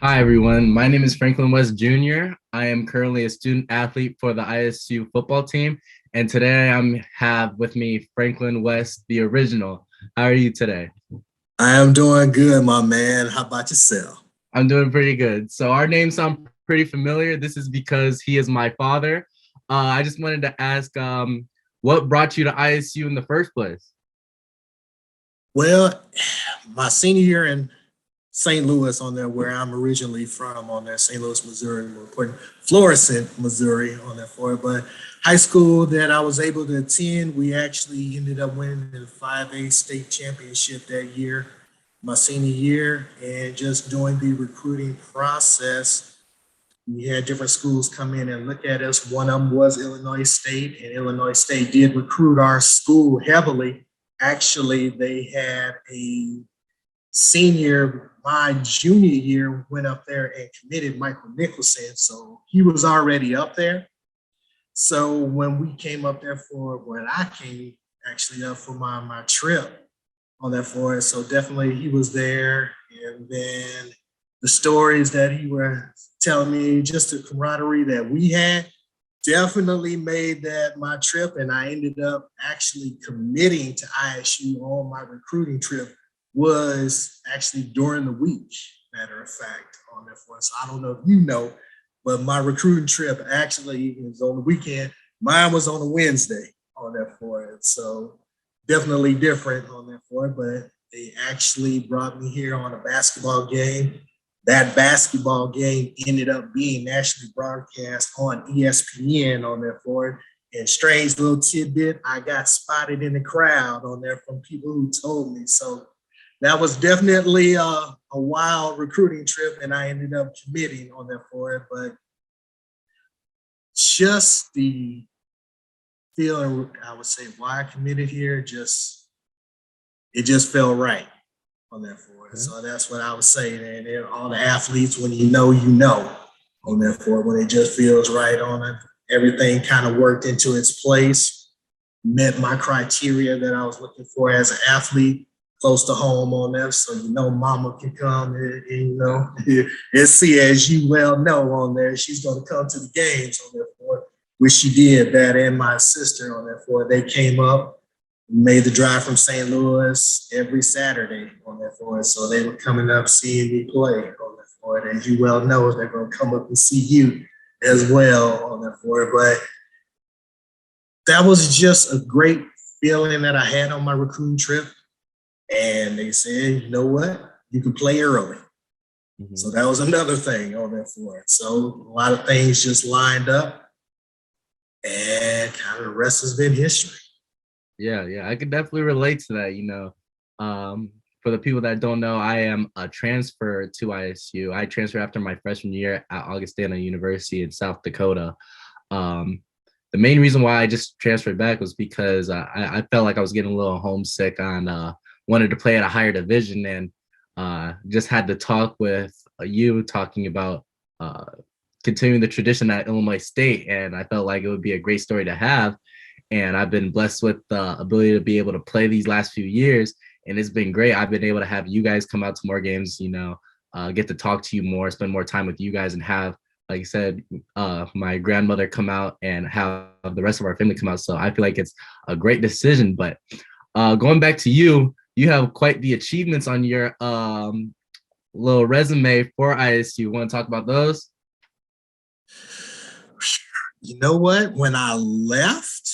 Hi, everyone. My name is Franklin West Jr. I am currently a student athlete for the ISU football team. And today I'm have with me Franklin West, the original. How are you today? I am doing good, my man. How about yourself? I'm doing pretty good. So our names sound pretty familiar. This is because he is my father. I just wanted to ask, what brought you to ISU in the first place? Well, my senior year in St. Louis, on there, where I'm originally from, on there, St. Louis, Missouri. We're putting Florissant, Missouri, on there for it. But high school that I was able to attend, we actually ended up winning the 5A state championship that year, my senior year, and just doing the recruiting process. We had different schools come in and look at us. One of them was Illinois State, and Illinois State did recruit our school heavily. Actually, they had a senior, my junior year, went up there and committed Michael Nicholson. So he was already up there. So when we came up there for when I came actually up for my trip on that for it, so definitely he was there. And then the stories that he was telling me, just the camaraderie that we had, definitely made that my trip. And I ended up actually committing to ISU on my recruiting trip was actually during the week, matter of fact, on that for. So I don't know if you know, but my recruiting trip actually was on the weekend. Mine was on a Wednesday on that for it. So definitely different on that for it, but they actually brought me here on a basketball game. That basketball game ended up being nationally broadcast on ESPN on there for it. And strange little tidbit, I got spotted in the crowd on there from people who told me. So that was definitely a wild recruiting trip, and I ended up committing on there for it. But just the feeling, I would say, why I committed here, it just felt right on that for it. So that's what I would say. And all the athletes, when you know on that for it, when it just feels right on it. Everything kind of worked into its place, met my criteria that I was looking for as an athlete, close to home on that. So mama can come and see, as you well know on there, she's gonna come to the games on there for it, which she did that, and my sister on there for it. They came up, made the drive from St. Louis every Saturday on that for it. So they were coming up seeing me play on that for it. As you well know, they're going to come up and see you as well on that for it. But that was just a great feeling that I had on my recruiting trip. And they said, you know what? You can play early. Mm-hmm. So that was another thing on that for it. So a lot of things just lined up, and kind of the rest has been history. Yeah, I could definitely relate to that. For the people that don't know, I am a transfer to ISU. I transferred after my freshman year at Augustana University in South Dakota. The main reason why I just transferred back was because I felt like I was getting a little homesick on wanted to play at a higher division, and just had to talk with you talking about continuing the tradition at Illinois State, and I felt like it would be a great story to have. And I've been blessed with the ability to be able to play these last few years, and it's been great. I've been able to have you guys come out to more games, get to talk to you more, spend more time with you guys, and have, like I said, my grandmother come out and have the rest of our family come out. So I feel like it's a great decision. But going back to you, you have quite the achievements on your little resume for ISU. Want to talk about those? You know what? When I left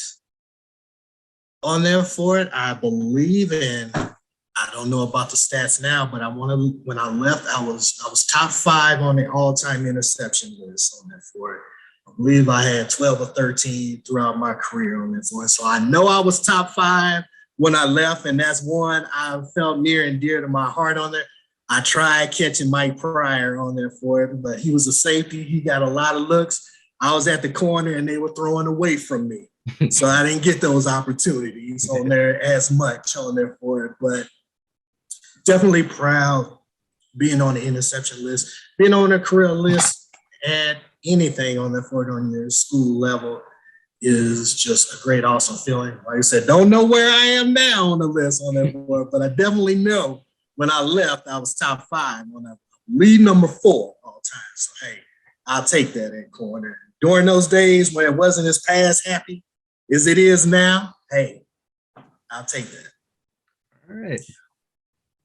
on there for it, I believe in, I don't know about the stats now, but when I left, I was top 5 on the all-time interception list on there for it. I believe I had 12 or 13 throughout my career on there for it. So I know I was top 5 when I left, and that's one I felt near and dear to my heart on there. I tried catching Mike Pryor on there for it, but he was a safety. He got a lot of looks. I was at the corner and they were throwing away from me. So I didn't get those opportunities on there as much on there for it, but definitely proud being on the interception list, being on a career list at anything on the for it on your school level is just a great, awesome feeling. Like I said, don't know where I am now on the list on that board, but I definitely know when I left, I was top 5 lead number 4 all time. So hey, I'll take that at corner. During those days when it wasn't as pass happy as it is now, hey, I'll take that. All right.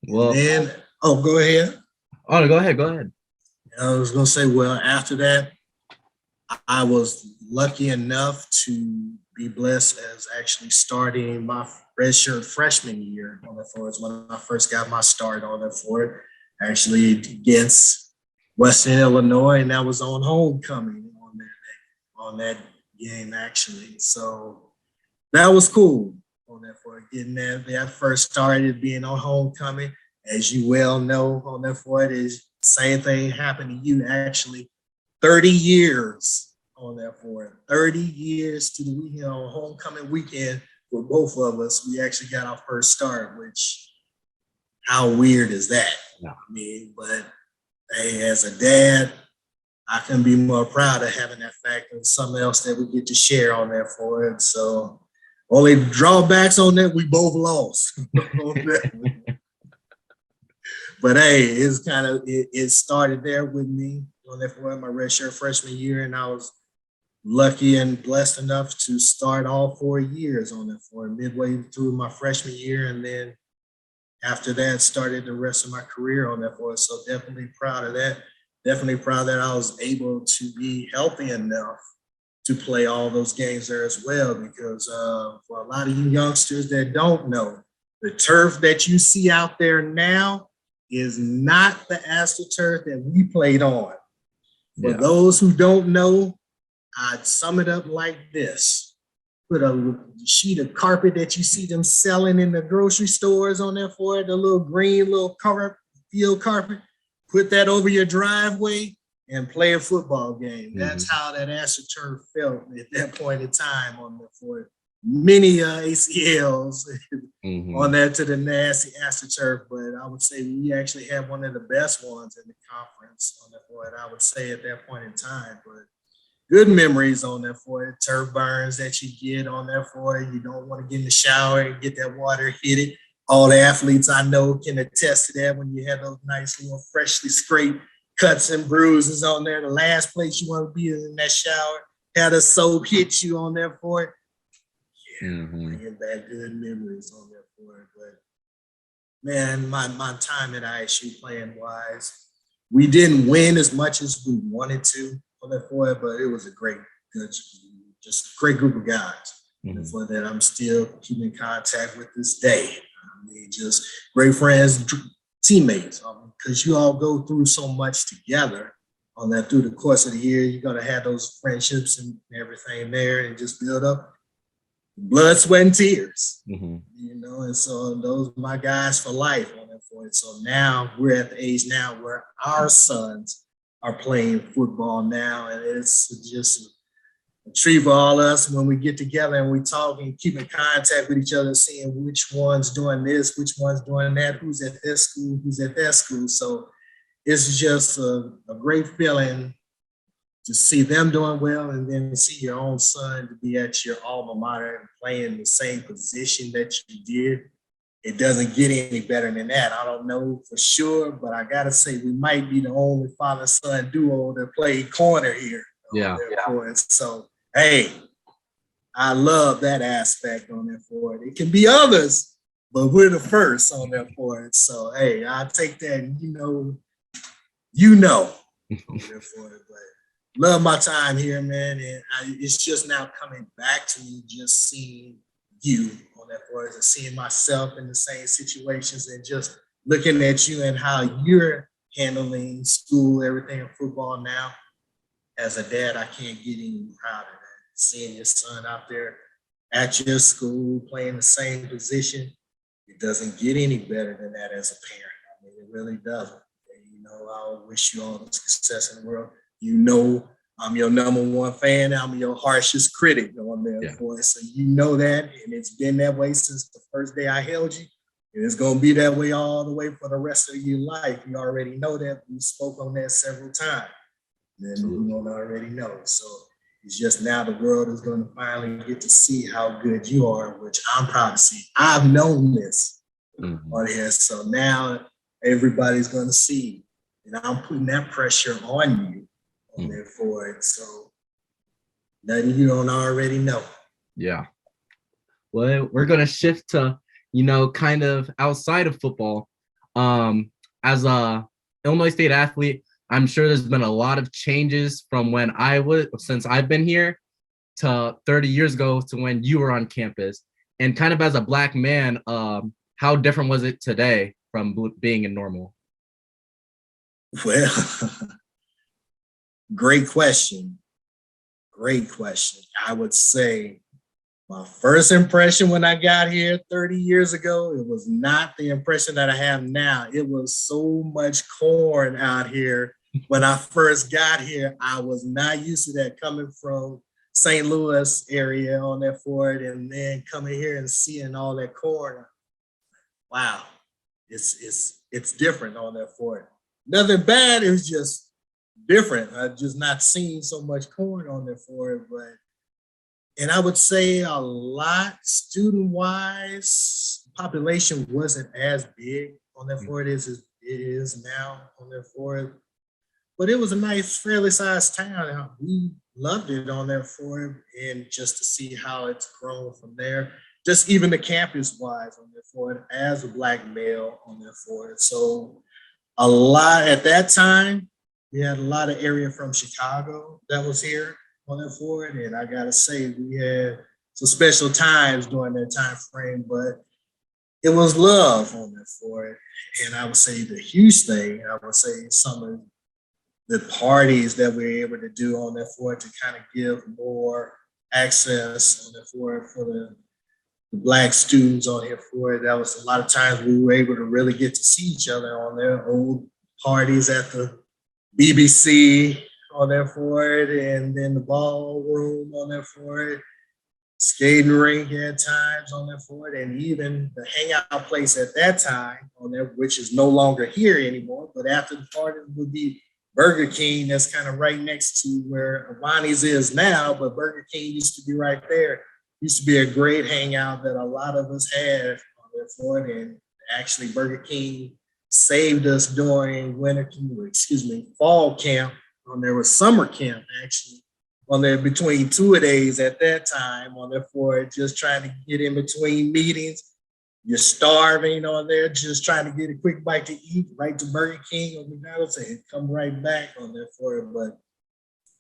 Well, then, go ahead. Oh, go ahead. Go ahead. I was gonna say, well, after that, I was lucky enough to be blessed as actually starting my redshirt freshman year on the floor. It's when I first got my start on the floor, actually against Western Illinois, and that was on homecoming on that game actually. So that was cool on that floor, getting that first started being on homecoming. As you well know, on that floor, it is same thing happened to you actually 30 years on that floor. 30 years to the weekend on homecoming weekend for both of us. We actually got our first start, which how weird is that? Yeah. I mean, but hey, as a dad, I couldn't be more proud of having that fact and something else that we get to share on that for it. So only drawbacks on that, we both lost. But hey, it's kind of it started there with me on that for my redshirt freshman year, and I was lucky and blessed enough to start all 4 years on that for midway through my freshman year, and then after that started the rest of my career on that for it. So definitely proud of that. Definitely proud that I was able to be healthy enough to play all those games there as well, because for a lot of you youngsters that don't know, the turf that you see out there now is not the AstroTurf that we played on. For those who don't know, I'd sum it up like this. Put a sheet of carpet that you see them selling in the grocery stores on there for it, the little green little cover field carpet, put that over your driveway and play a football game. Mm-hmm. That's how that AstroTurf felt at that point in time on there for it. Many ACLs on that to the nasty AstroTurf, but I would say we actually had one of the best ones in the conference on that for it, I would say at that point in time. But good memories on that for it. Turf burns that you get on that for it. You don't want to get in the shower and get that water hit it. All the athletes I know can attest to that when you have those nice little freshly scraped cuts and bruises on there. The last place you want to be is in that shower. Had a soap hit you on there for it. Bringing back good memories on there for it. But man, my time at ISU playing wise, we didn't win as much as we wanted to on that for it, but it was a great great group of guys for that I'm still keeping in contact with this day. I mean, just great friends, teammates, because you all go through so much together on that through the course of the year. You're going to have those friendships and everything there and just build up blood, sweat, and tears, you know, and so those are my guys for life on that point. So now we're at the age now where our sons are playing football now, and it's just a treat for all us when we get together and we talk and keep in contact with each other, seeing which one's doing this, which one's doing that, who's at this school, who's at that school. So it's just a great feeling to see them doing well, and then see your own son to be at your alma mater and playing the same position that you did. It doesn't get any better than that. I don't know for sure, but I gotta say we might be the only father-son duo that played corner here. Yeah. So hey, I love that aspect on that for it. It can be others, but we're the first on that for it. So hey, I'll take that. And you know. On that for it, but love my time here, man, and it's just now coming back to me, just seeing you on that board and seeing myself in the same situations and just looking at you and how you're handling school, everything in football now. As a dad, I can't get any prouder than seeing your son out there at your school playing the same position. It doesn't get any better than that as a parent. I mean, it really doesn't. And, you know, I wish you all the success in the world. You know, I'm your number one fan. I'm your harshest critic on there for it. So you know that, and it's been that way since the first day I held you. And it's going to be that way all the way for the rest of your life. You already know that. We spoke on that several times. And you don't already know. So it's just now the world is going to finally get to see how good you are, which I'm proud to see. I've known this on here. So now everybody's going to see and I'm putting that pressure on you on there for it. So nothing you don't already know. Yeah. Well, we're gonna shift to, kind of outside of football. As a Illinois State athlete, I'm sure there's been a lot of changes from since I've been here to 30 years ago to when you were on campus. And kind of as a Black man, how different was it today from being in Normal? Well, great question. Great question. I would say my first impression when I got here 30 years ago, it was not the impression that I have now. It was so much corn out here. When I first got here, I was not used to that coming from St. Louis area on that Ford, and then coming here and seeing all that corn. Wow, it's different on that Ford. Nothing bad, it was just different. I've just not seen so much corn on there for it, and I would say a lot student-wise, population wasn't as big on there for it as it is now on there for it. But it was a nice, fairly sized town. We loved it on there for it, and just to see how it's grown from there. Just even the campus-wise on there for it, as a Black male on there for it. So a lot at that time, we had a lot of area from Chicago that was here on that for it. And I gotta say, we had some special times during that time frame, but it was love on there for it. And I would say the huge thing, I would say some of the parties that we were able to do on that for it to kind of give more access on that for the Black students on here for it. That was a lot of times we were able to really get to see each other on their old parties at the BBC on there for it, and then the ballroom on there for it, skating rink at times on there for it, and even the hangout place at that time on there, which is no longer here anymore. But after the party would be Burger King, that's kind of right next to where Avani's is now, but Burger King used to be right there. Used to be a great hangout that a lot of us had on there for it, and actually Burger King saved us during fall camp. There was summer camp actually on there between 2 days at that time on there for it, just trying to get in between meetings. You're starving on there, just trying to get a quick bite to eat, right to Burger King or McDonald's, and come right back on there for it. But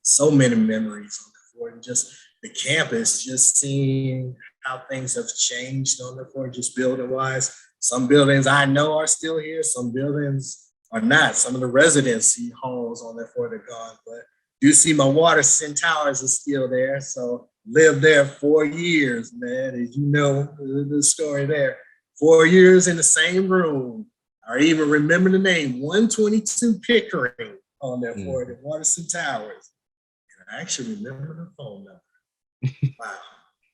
so many memories on there for it. And just the campus, just seeing how things have changed on there for it, just building wise. Some buildings I know are still here, some buildings are not. Some of the residency halls on there for it are gone, but do see my Waterson Towers is still there. So lived there 4 years, man. As you know, the story there. 4 years in the same room. I even remember the name, 122 Pickering on there for it at Waterson Towers. And I actually remember the phone number. Wow.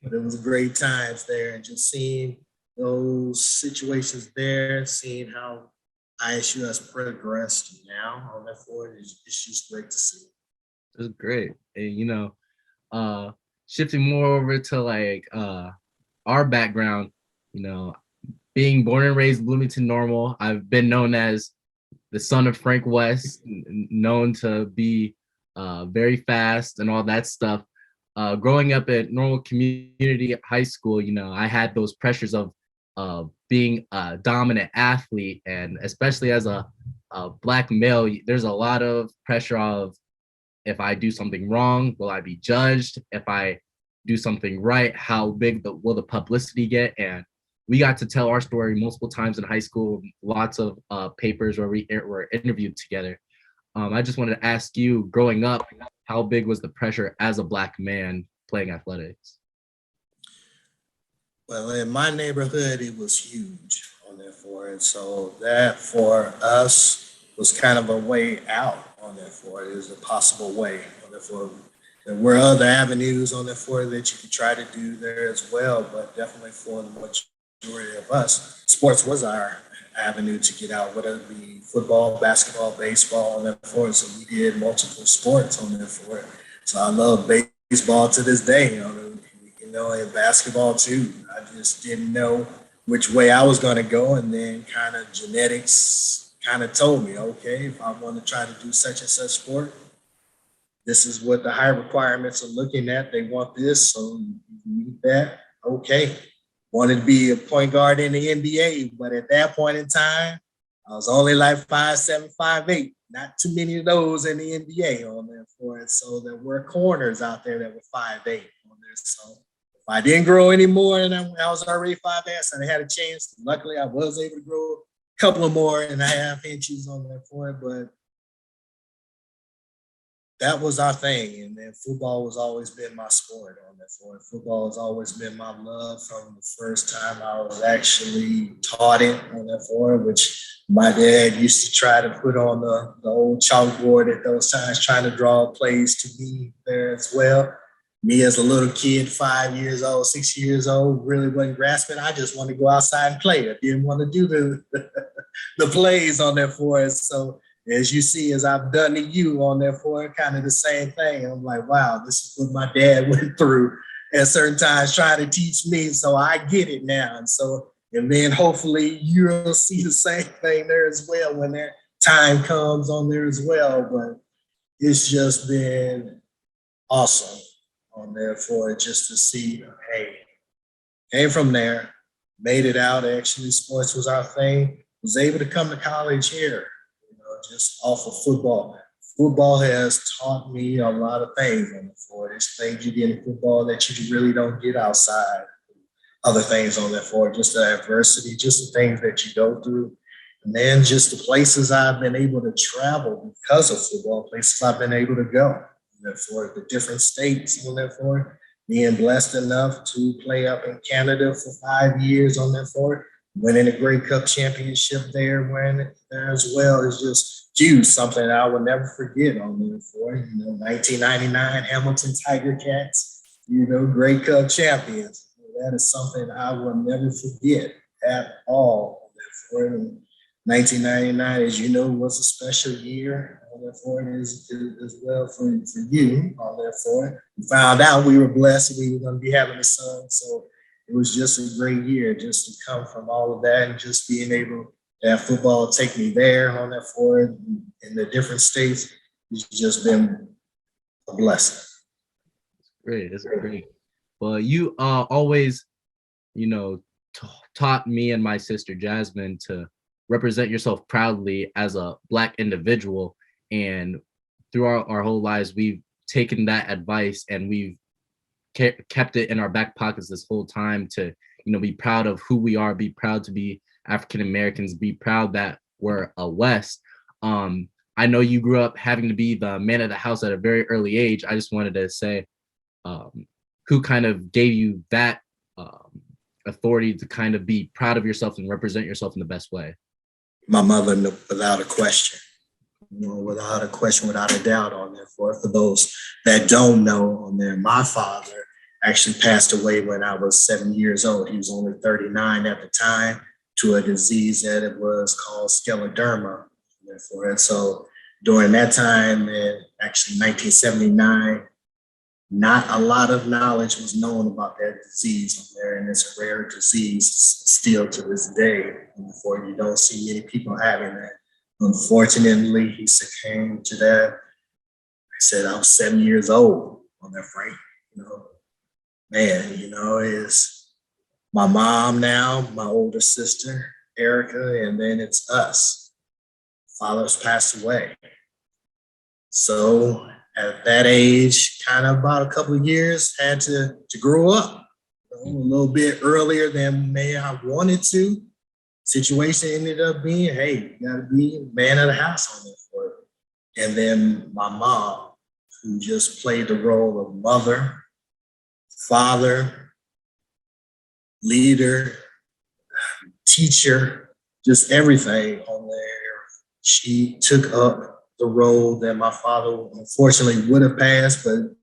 But it was great times there, and just seeing those situations there, seeing how ISU has progressed now on that forward, it's just great to see. It's great. And shifting more over to like our background, being born and raised Bloomington Normal, I've been known as the son of Frank West, known to be very fast and all that stuff. Growing up at Normal Community High School, I had those pressures of being a dominant athlete, and especially as a Black male, there's a lot of pressure of, if I do something wrong, will I be judged? If I do something right, how big will the publicity get? And we got to tell our story multiple times in high school, lots of papers where we were interviewed together. I just wanted to ask you, growing up, how big was the pressure as a Black man playing athletics? Well, in my neighborhood, it was huge on there for it. So that for us was kind of a way out on there for it. It was a possible way on there for it. There were other avenues on there for it that you could try to do there as well, but definitely for the majority of us, sports was our avenue to get out, whether it be football, basketball, baseball on there for it. So we did multiple sports on there for it. So I love baseball to this day, and basketball too. I just didn't know which way I was going to go, and then kind of genetics kind of told me, okay, if I want to try to do such and such sport, this is what the high requirements are looking at. They want this, so you meet that. Okay. Wanted to be a point guard in the NBA, but at that point in time, I was only like 5'7", 5'8". Not too many of those in the NBA on there for it. So there were corners out there that were 5'8" on there. So if I didn't grow any more and I was already 5'8", and I had a chance. Luckily, I was able to grow a couple of more and a half inches on there for it, but that was our thing. And then football has always been my sport on that for it. Football has always been my love from the first time I was actually taught it on that for it, which my dad used to try to put on the old chalkboard at those times, trying to draw plays to me there as well. Me as a little kid, 5 years old, 6 years old, really wasn't grasping. I just wanted to go outside and play. I didn't want to do the plays on there for it. So as you see, as I've done to you on there for it, kind of the same thing. I'm like, wow, this is what my dad went through at certain times trying to teach me. So I get it now. And then hopefully you'll see the same thing there as well when that time comes on there as well. But it's just been awesome on there for it just to see, hey, came from there, made it out. Actually, sports was our thing. Was able to come to college here, just off of football. Football has taught me a lot of things on the floor. There's things you get in football that you really don't get outside. Other things on that floor, just the adversity, just the things that you go through. And then just the places I've been able to travel because of football, places I've been able to go. Therefore, the different states on that floor, being blessed enough to play up in Canada for 5 years on that floor, winning a Grey Cup championship there, wearing it there as well is just huge, something that I will never forget on there for. 1999 Hamilton Tiger Cats, Grey Cup champions. That is something I will never forget at all. Therefore, 1999, as you know, was a special year. Therefore, it is as well for you. Therefore, we found out we were blessed we were going to be having a son. So it was just a great year just to come from all of that and just being able to have football take me there on that forward in the different states. It's just been a blessing. Great. That's great. Well, you always, taught me and my sister Jasmine to represent yourself proudly as a Black individual. And through our whole lives, we've taken that advice and we've kept it in our back pockets this whole time to, be proud of who we are, be proud to be African Americans, be proud that we're a West. I know you grew up having to be the man of the house at a very early age. I just wanted to say, who kind of gave you that authority to kind of be proud of yourself and represent yourself in the best way? My mother, without a question. Without a question, without a doubt on there. For those that don't know on there, my father actually passed away when I was 7 years old. He was only 39 at the time to a disease that it was called scleroderma. Therefore, and so during that time, in actually 1979, not a lot of knowledge was known about that disease on there, and it's a rare disease still to this day. Before you don't see many people having that. Unfortunately, he succumbed to that. I said I was 7 years old on that frame. Is my mom now, my older sister, Erica, and then it's us. Father's passed away. So at that age, kind of about a couple of years, had to grow up a little bit earlier than may I wanted to. Situation ended up being, hey, you gotta be man of the house on this for it. And then my mom, who just played the role of mother, father, leader, teacher, just everything on there. She took up the role that my father unfortunately would have passed, but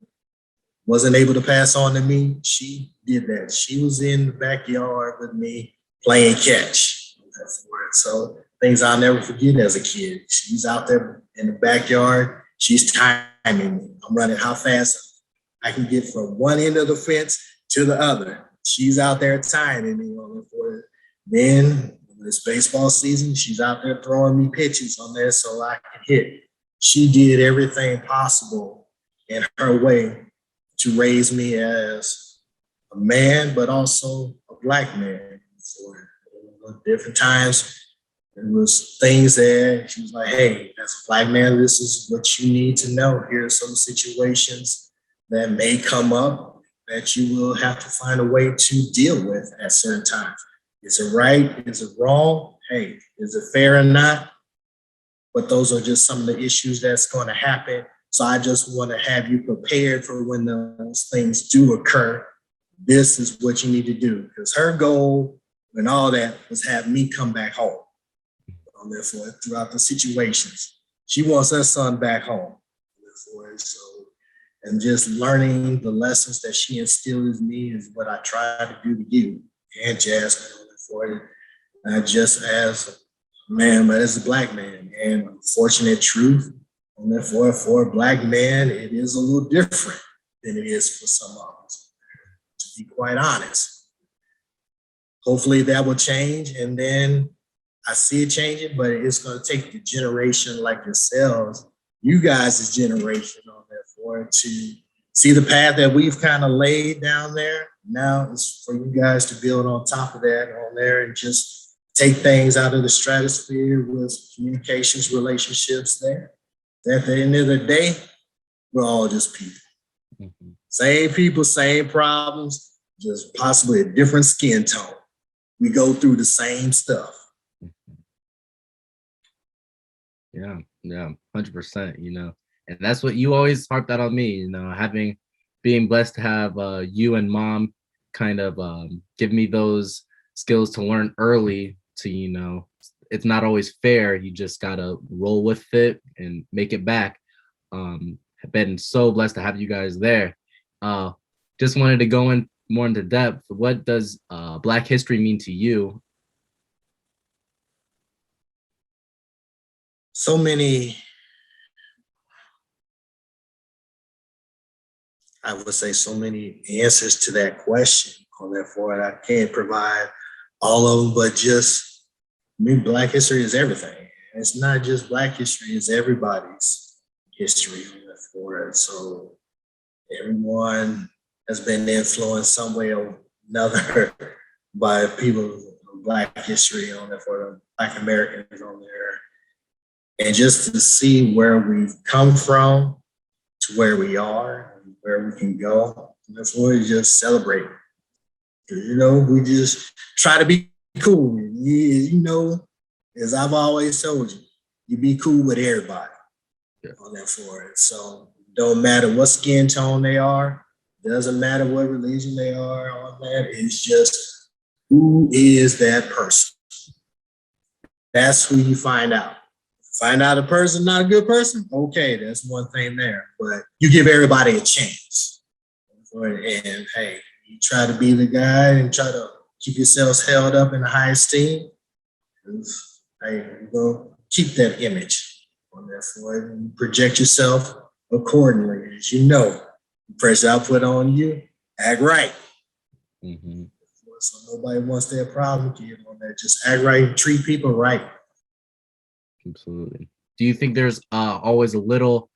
wasn't able to pass on to me. She did that. She was in the backyard with me playing catch. So things I'll never forget as a kid. She's out there in the backyard. She's timing me. I'm running how fast I can get from one end of the fence to the other. She's out there timing me on it. Then This baseball season, she's out there throwing me pitches on there so I can hit. She did everything possible in her way to raise me as a man, but also a Black man. For different times, there was things that she was like, hey, as a Black man, this is what you need to know. Here are some situations that may come up that you will have to find a way to deal with at certain times. Is it right? Is it wrong? Hey, is it fair or not? But those are just some of the issues that's going to happen. So I just want to have you prepared for when those things do occur. This is what you need to do. Because her goal and all that was have me come back home. Therefore, throughout the situations, she wants her son back home. Therefore, so, and just learning the lessons that she instilled in me is what I try to do to you and Jasmine. Therefore, not just as a man, but as a Black man. And unfortunate truth, and therefore, for a Black man, it is a little different than it is for some others, to be quite honest. Hopefully that will change, and then I see it changing, but it's going to take the generation like yourselves, you guys' generation on there for it to see the path that we've kind of laid down there. Now it's for you guys to build on top of that on there and just take things out of the stratosphere with communications, relationships there. At the end of the day, we're all just people. Mm-hmm. Same people, same problems, just possibly a different skin tone. We go through the same stuff. Yeah, 100%, and that's what you always harped out on me, being blessed to have you and mom kind of give me those skills to learn early to, it's not always fair. You just gotta roll with it and make it back. I've been so blessed to have you guys there. Just wanted to go in more into depth. What does Black history mean to you? So many, I would say, so many answers to that question. Therefore, I can't provide all of them, but just Black history is everything. It's not just Black history; it's everybody's history. Therefore, so everyone has been influenced some way or another by people of Black history on there, for Black Americans on there. And just to see where we've come from to where we are and where we can go. And that's what we just celebrate. We just try to be cool. As I've always told you, you be cool with everybody on that for it. So don't matter what skin tone they are, doesn't matter what religion they are on that. It's just who is that person. That's who you find out. Find out a person not a good person, okay, that's one thing there. But you give everybody a chance. And hey, you try to be the guy and try to keep yourselves held up in the high esteem. Hey, you go keep that image on there for it and project yourself accordingly. As you know, pressure I put on you, act right. Mm-hmm. So nobody wants their problem kid on there. Just act right, treat people right. Absolutely. Do you think there's always a little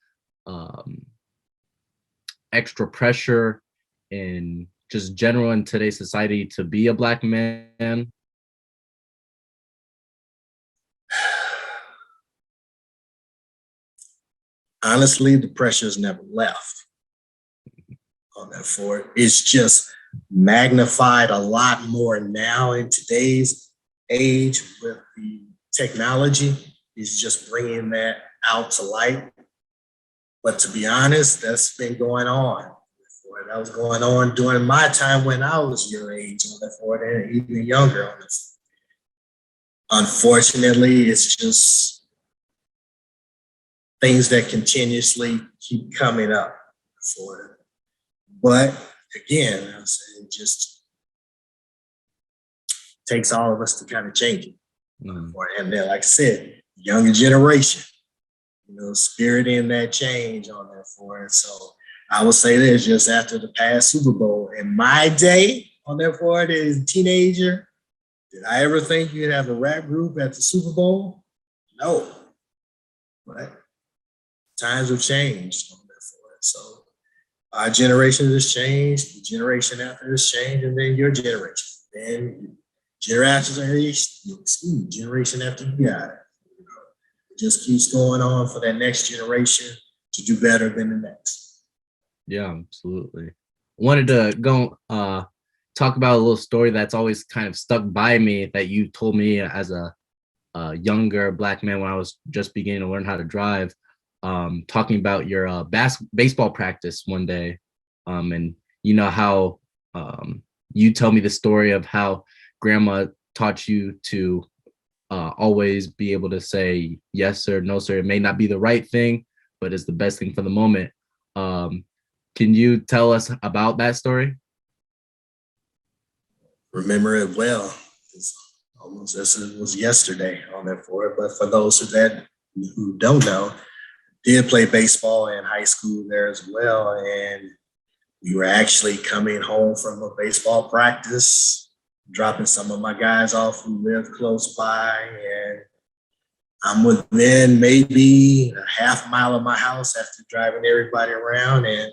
extra pressure in just general in today's society to be a Black man? Honestly, the pressure's never left on that for it. It's just magnified a lot more now in today's age with the technology. Is just bringing that out to light. But to be honest, that's been going on. That was going on during my time when I was your age, and even younger. Unfortunately, it's just things that continuously keep coming up for it. But again, I'm saying it just takes all of us to kind of change it. And then, like I said, younger generation, spirit in that change on there for it. So I will say this, just after the past Super Bowl, in my day on there for it as a teenager, Did I ever think you'd have a rap group at the Super Bowl? No. But times have changed on that for it. So our generation has changed, the generation after has changed, and then your generation. Then generation after you got it. It just keeps going on for that next generation to do better than the next. Yeah, absolutely. Wanted to go talk about a little story that's always kind of stuck by me that you told me as a younger Black man when I was just beginning to learn how to drive. Talking about your baseball practice one day, and you know how you tell me the story of how grandma taught you to always be able to say yes sir, no sir. It may not be the right thing, but it's the best thing for the moment. Can you tell us about that story? Remember it well. It's almost as it was yesterday on that for it. But for those who don't know, did play baseball in high school there as well. And we were actually coming home from a baseball practice, dropping some of my guys off who lived close by. And I'm within maybe a half mile of my house after driving everybody around and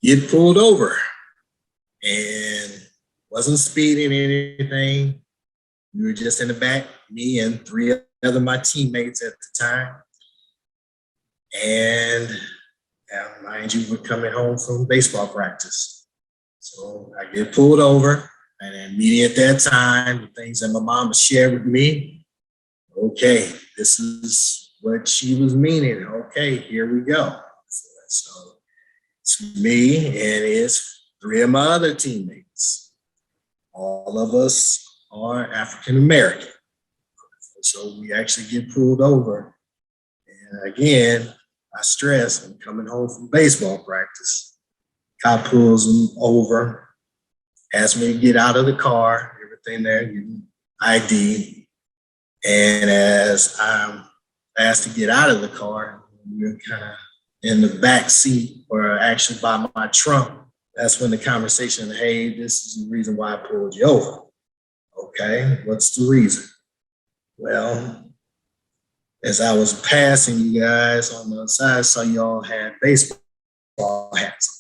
get pulled over. And wasn't speeding anything. We were just in the back, me and three other my teammates at the time. And mind you, we're coming home from baseball practice. So I get pulled over, and immediately at that time, the things that my mama shared with me, okay, this is what she was meaning. Okay, here we go. So it's me and it's three of my other teammates. All of us are African American. So we actually get pulled over. And again, I stress, I'm coming home from baseball practice. Cop pulls him over, asks me to get out of the car, everything there, ID. And as I'm asked to get out of the car, we're kind of in the back seat or actually by my trunk. That's when the conversation, hey, this is the reason why I pulled you over. Okay, what's the reason? Well, as I was passing you guys on the side, I saw you all had baseball hats on.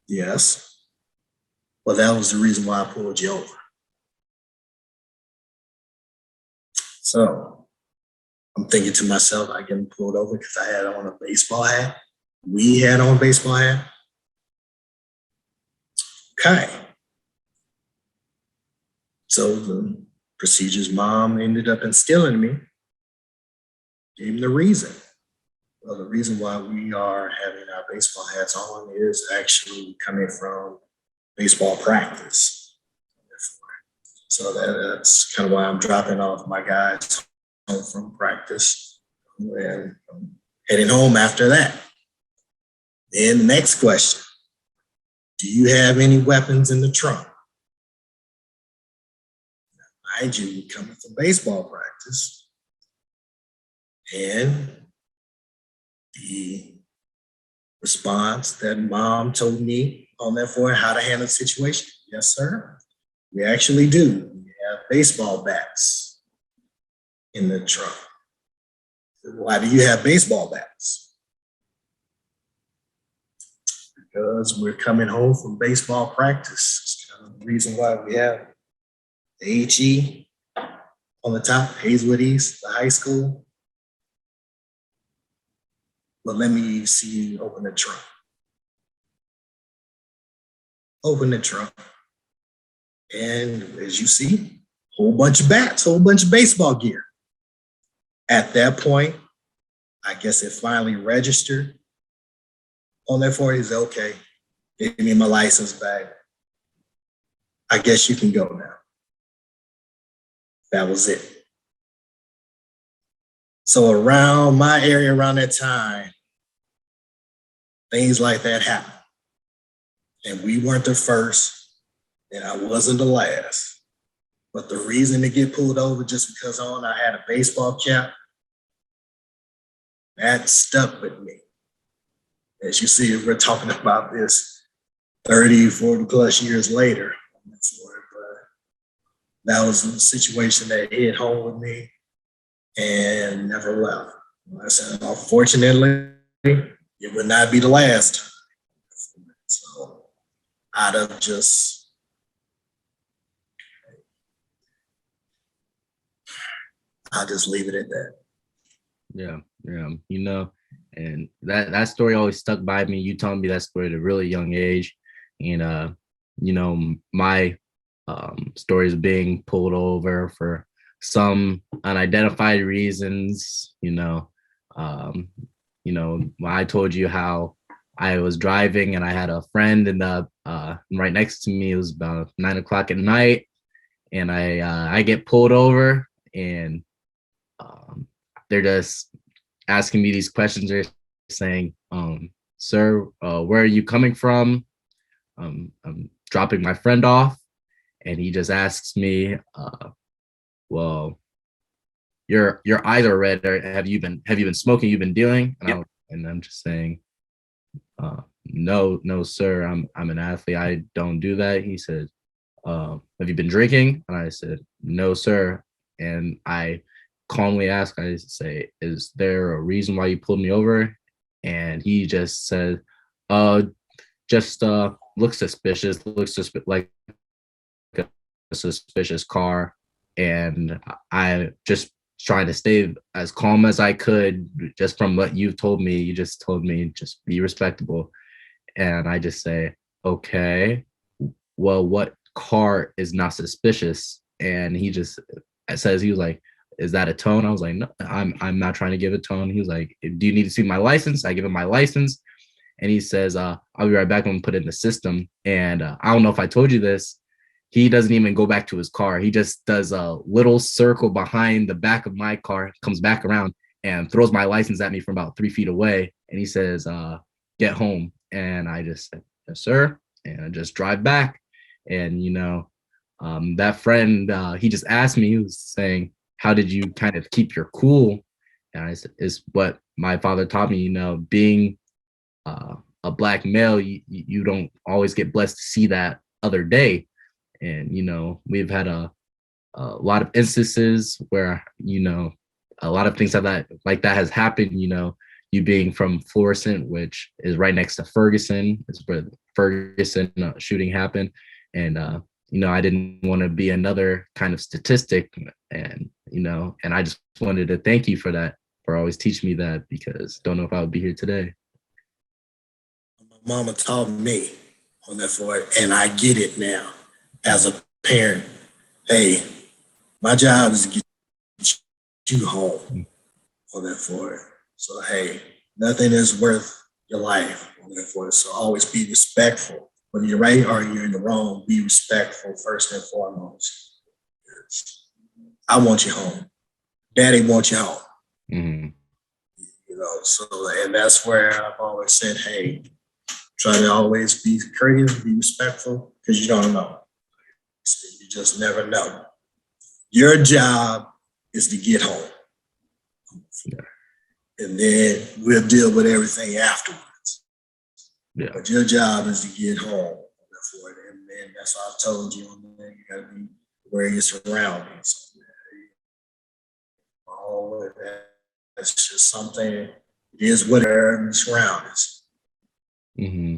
Yes. Well, that was the reason why I pulled you over. So I'm thinking to myself, I get pulled over because I had on a baseball hat. We had on a baseball hat. Okay. So the procedures mom ended up instilling me, gave me the reason. Well, the reason why we are having our baseball hats on is actually coming from baseball practice. So that's kind of why I'm dropping off my guys home from practice and I'm heading home after that. Then the next question, do you have any weapons in the trunk? Mind you, coming from baseball practice, and the response that mom told me on that for how to handle the situation. Yes, sir. We actually do. We have baseball bats in the trunk. Why do you have baseball bats? Because we're coming home from baseball practice. It's kind of the reason why we have the HE on the top, Hazelwood East, the high school. But let me see you open the trunk. Open the trunk. And as you see, whole bunch of bats, whole bunch of baseball gear. At that point, I guess it finally registered on there for you. Is okay, give me my license back. I guess you can go now. That was it. So around my area, around that time, things like that happened. And we weren't the first, and I wasn't the last. But the reason to get pulled over just because I had a baseball cap, that stuck with me. As you see, we're talking about this 30, 40 plus years later. But that was a situation that hit home with me and never left. I said, unfortunately, it would not be the last. So I'd have just, I'll just leave it at that. Yeah, and that story always stuck by me. You told me that story at a really young age, and my stories being pulled over for some unidentified reasons. When I told you how I was driving and I had a friend in the right next to me. It was about 9 o'clock at night, and I get pulled over, and they're just asking me these questions. They're saying, "Sir, where are you coming from?" I'm dropping my friend off, and he just asks me, "Well, your eyes are red. Or have you been smoking? You've been dealing?" And I'm just saying, no, sir. I'm an athlete. I don't do that. He said, "Have you been drinking?" And I said, "No, sir." And I calmly ask, I say, "Is there a reason why you pulled me over?" And he just said, just looks suspicious, like a suspicious car." And I just trying to stay as calm as I could, just from what you've told me. You just told me, just be respectable. And I just say, "Okay, well, what car is not suspicious?" And he just says, he was like, "Is that a tone?" I was like, "No, I'm not trying to give a tone." He was like, "Do you need to see my license?" I give him my license, and he says, "I'll be right back when we put it in the system." And I don't know if I told you this. He doesn't even go back to his car. He just does a little circle behind the back of my car, comes back around, and throws my license at me from about 3 feet away. And he says, "Get home." And I just said, "Yes, sir." And I just drive back. And, that friend, he just asked me, he was saying, "How did you kind of keep your cool?" And I said, "Is what my father taught me, being a Black male, you don't always get blessed to see that other day." And, we've had a lot of instances where, a lot of things like that has happened. You being from Florissant, which is right next to Ferguson, is where the Ferguson shooting happened. And, I didn't want to be another kind of statistic. And, and I just wanted to thank you for that, for always teaching me that, because don't know if I would be here today. My mama taught me on that for it, and I get it now as a parent. Hey, my job is to get you home on that for it. So, hey, nothing is worth your life on that for it. So always be respectful. Whether you're right or you're in the wrong, be respectful first and foremost. I want you home. Daddy wants you home. Mm-hmm. So, and that's where I've always said, hey, try to always be courteous, be respectful, because you don't know. So you just never know. Your job is to get home. Yeah. And then we'll deal with everything afterwards. Yeah. But your job is to get home. And then that's why I told you, man, you got to be aware of your surroundings. All of that. That's just something, it is whatever in the surroundings. Mm-hmm.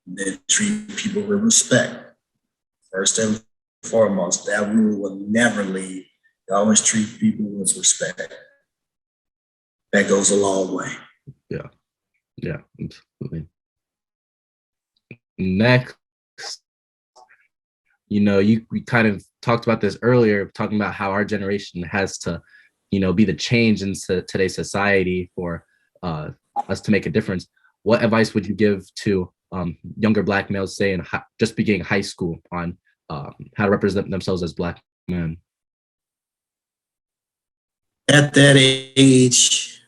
Then treat people with respect. First and foremost, that rule will never leave. You always treat people with respect. That goes a long way. Yeah, absolutely. Next, we kind of talked about this earlier, talking about how our generation has to, be the change in today's society for us to make a difference. What advice would you give to younger Black males, say just beginning high school, on how to represent themselves as Black men? At that age,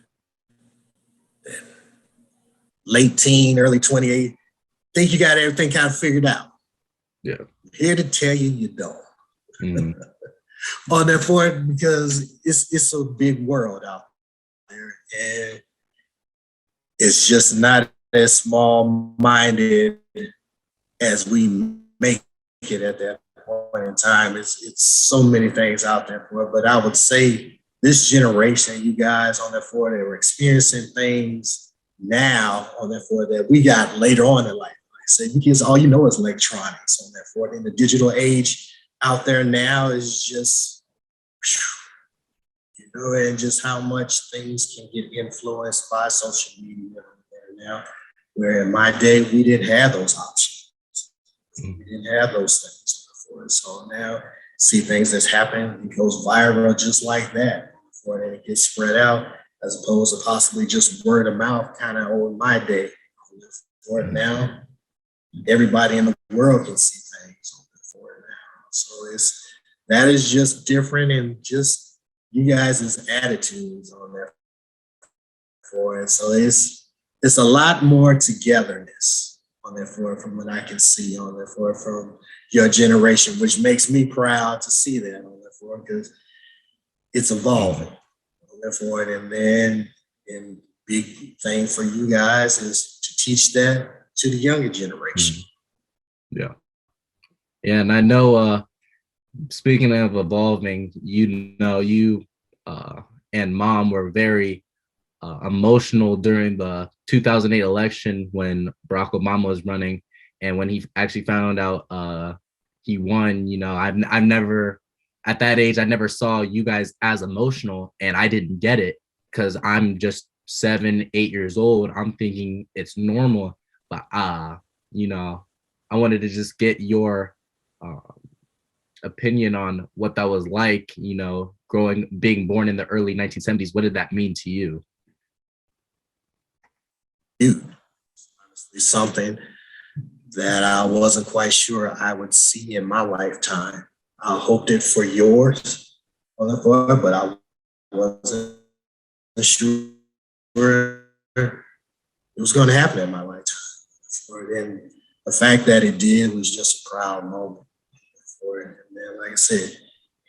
late teen, early 28, think you got everything kind of figured out. Yeah. Here to tell you, you don't. Mm-hmm. On that point, because it's a big world out there, and it's just not as small-minded as we make it at that point in time. It's so many things out there for it. But I would say this generation, you guys on that for, they were experiencing things now on that for that we got later on in life. Like I said, you kids, all you know is electronics on that for it. And the digital age out there now is just, you know, and just how much things can get influenced by social media now. Where in my day, we didn't have those options. We didn't have those things before. So now see things that's happening, it goes viral just like that before then it gets spread out, as opposed to possibly just word of mouth kind of on my day. For it now, everybody in the world can see things for it now. So that is just different, and just you guys' attitudes on that for it. So it's a lot more togetherness on that for it from what I can see on that for it from your generation, which makes me proud to see that on that for it, because it's evolving on that for it. And then and big thing for you guys is to teach that to the younger generation. Yeah. Yeah, and I know speaking of evolving, you know, you and mom were very emotional during the 2008 election when Barack Obama was running, and when he actually found out he won. You know, I've never at that age I never saw you guys as emotional, and I didn't get it because I'm just 7, 8 years old. I'm thinking it's normal, but you know, I wanted to just get your opinion on what that was like. You know, being born in the early 1970s. What did that mean to you? Honestly, something that I wasn't quite sure I would see in my lifetime. I hoped it for yours on the board, but I wasn't sure it was going to happen in my lifetime. And the fact that it did was just a proud moment for it. And then, like I said, it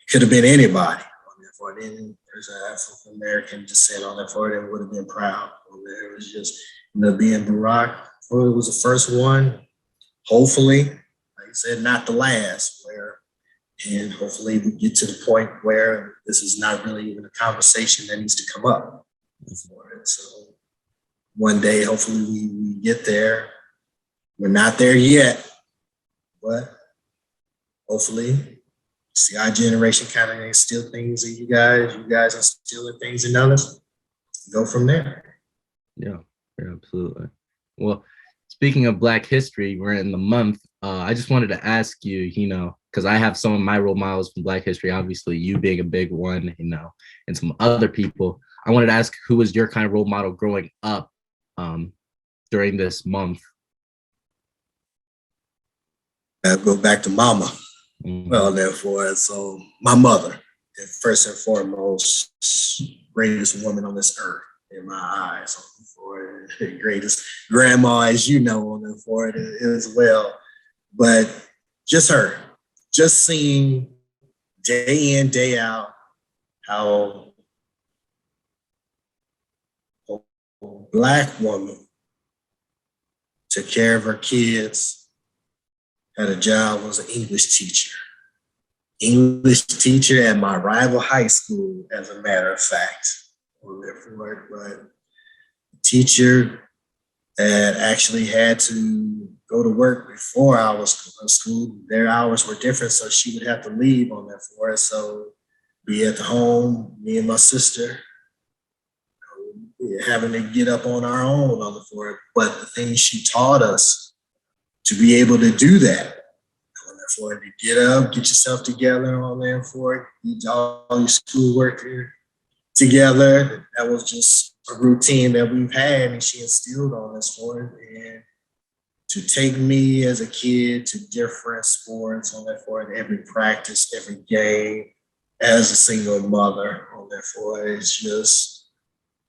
could have been anybody on that for it. And there's an African American descent on that for it and would have been proud. It was just, you know, being Barack, well, it was the first one. Hopefully, like I said, not the last. And hopefully we get to the point where this is not really even a conversation that needs to come up for it. So one day, hopefully we get there. We're not there yet, but hopefully see our generation kind of instill things in you guys instilling things in others. Go from there. Yeah, absolutely. Well, speaking of Black history, we're in the month. I just wanted to ask you, you know, because I have some of my role models from Black history, obviously you being a big one, you know, and some other people. I wanted to ask, who was your kind of role model growing up during this month? I go back to mama. Well, therefore, so my mother, first and foremost, greatest woman on this earth in my eyes, for the greatest grandma, as you know, on the for it as well. But just her, just seeing day in, day out, how a Black woman took care of her kids, had a job, was an English teacher at my rival high school, as a matter of fact. But teacher that actually had to go to work before I was in school. Their hours were different, so she would have to leave on that for us. So be at the home, me and my sister, having to get up on our own on the floor. But the thing she taught us to be able to do that, on that floor, to get up, get yourself together on there for it, get all your schoolwork together. That was just a routine that we've had, and she instilled on us for it. And to take me as a kid to different sports on that for it, every practice, every game, as a single mother on that for it, is just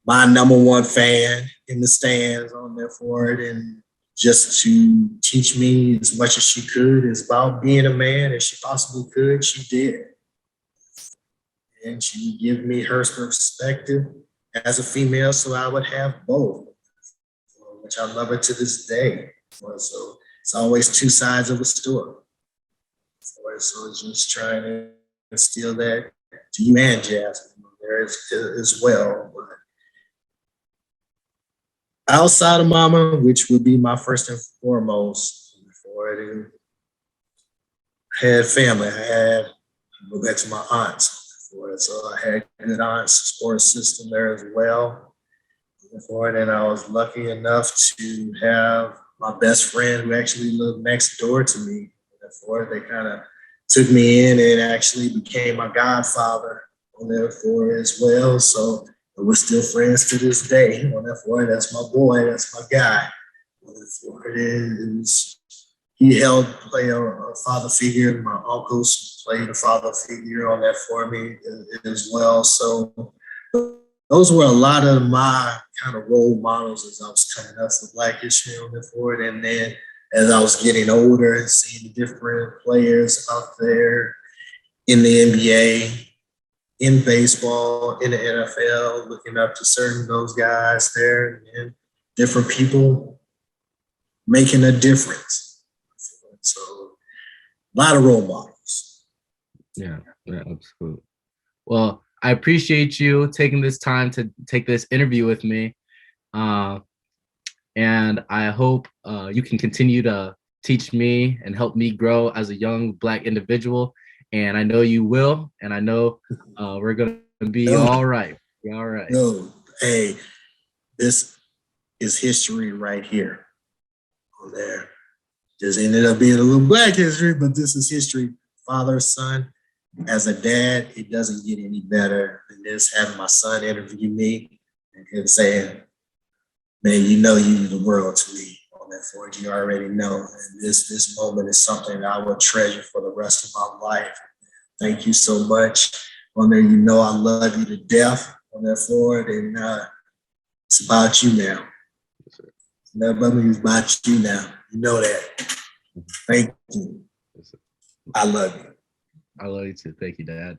my number one fan in the stands on there for it. And just to teach me as much as she could is about being a man, as she possibly could, she did. And she would give me her perspective as a female, so I would have both, which I love her to this day. So it's always two sides of a story. So it's just trying to instill that to you and Jasmine there as well. But outside of mama, which would be my first and foremost, before I had family, I go back to my aunts before it. So I had good aunts, support system there as well. Before it, and I was lucky enough to have my best friend who actually lived next door to me. Therefore, they kind of took me in and actually became my godfather on therefore as well. So we're still friends to this day. On therefore, that's my boy, that's my guy. Therefore, he helped play a father figure. My uncles played a father figure on that for me as well. So those were a lot of my kind of role models as I was coming up for Black History on the board. And then as I was getting older and seeing the different players out there in the NBA, in baseball, in the NFL, looking up to certain of those guys there and different people making a difference. So a lot of role models. Yeah, absolutely. Well, I appreciate you taking this time to take this interview with me. And I hope you can continue to teach me and help me grow as a young Black individual. And I know you will. And I know we're going to be all right. Be all right. No, hey, this is history right here. On there. Just ended up being a little Black history, but this is history. Father, son. As a dad, it doesn't get any better than this, having my son interview me and him saying, man, you know you mean the world to me on that for it. You already know. And this moment is something I will treasure for the rest of my life. Thank you so much. On there, you know I love you to death on that for it. And it's about you now. It's about you now. You know that. Thank you. I love you. I love you too. Thank you, Dad.